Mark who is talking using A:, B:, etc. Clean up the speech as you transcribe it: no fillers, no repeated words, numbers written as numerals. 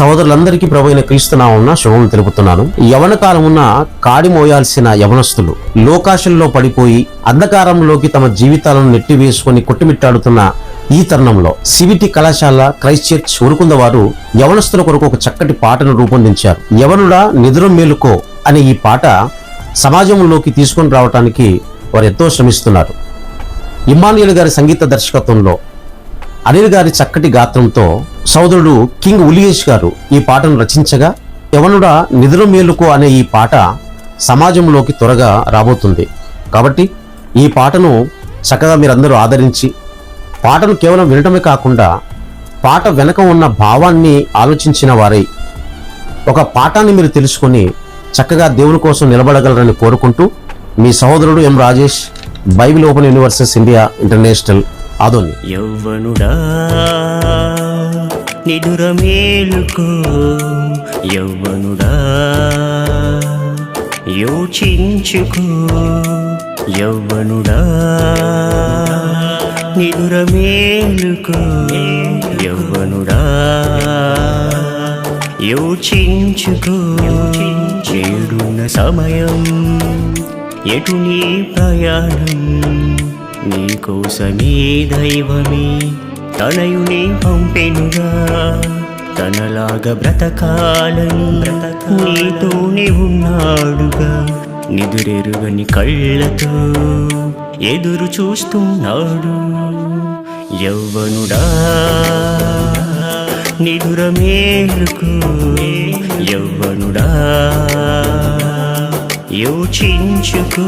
A: సహోదరులందరికీ ప్రభువైన క్రీస్తు నామమున శుభం తెలుపుతున్నాను. యవన కాలమున కాడి మోయాల్సిన యవనస్తులు లోకాశల్లో పడిపోయి అంధకారంలోకి తమ జీవితాలను నెట్టివేసుకొని కొట్టుమిట్టాడుతున్న ఈ తరుణంలో సివిటి కళాశాల క్రైస్ట్ చర్చ్ ఉరుకుంద వారు యవనస్తుల కొరకు ఒక చక్కటి పాటను రూపొందించారు. యవనుడా నిద్ర మేలుకో అనే ఈ పాట సమాజంలోకి తీసుకొని రావడానికి వారు ఎంతో శ్రమిస్తున్నారు. ఇమ్మానుయేల్ గారి సంగీత దర్శకత్వంలో అనిల్ గారి చక్కటి గాత్రంతో సోదరుడు కింగ్ ఉలియేష్ గారు ఈ పాటను రచించగా, యవనుడా నిద్ర మేలుకో అనే ఈ పాట సమాజంలోకి త్వరగా రాబోతుంది. కాబట్టి ఈ పాటను చక్కగా మీరందరూ ఆదరించి పాటను కేవలం వినటమే కాకుండా పాట వెనక ఉన్న భావాన్ని ఆలోచించిన వారై ఒక పాఠాన్ని మీరు తెలుసుకొని చక్కగా దేవుని కోసం నిలబడగలరని కోరుకుంటూ మీ సహోదరుడు M Rajesh, Bible open universities India international, Adoni.
B: యవ్వనుడా నిదుర మేలుకో, యవ్వనుడా యోచించుకో, యవ్వనుడా నిదుర మేలుకో, యవ్వనుడా యోచించుకో. చేరున్న సమయం ఎటు నీ ప్రయాణం, నీకోసమే దైవమే తనయుని పంపెనుగా. తనలాగా బ్రతకాలని నీతోనే ఉన్నాడుగా. నిదురెరుగని కళ్ళతో ఎదురు చూస్తున్నాడు. యవ్వనుడా నిదుర మేలుకో, యవ్వనుడా యోచించుకో.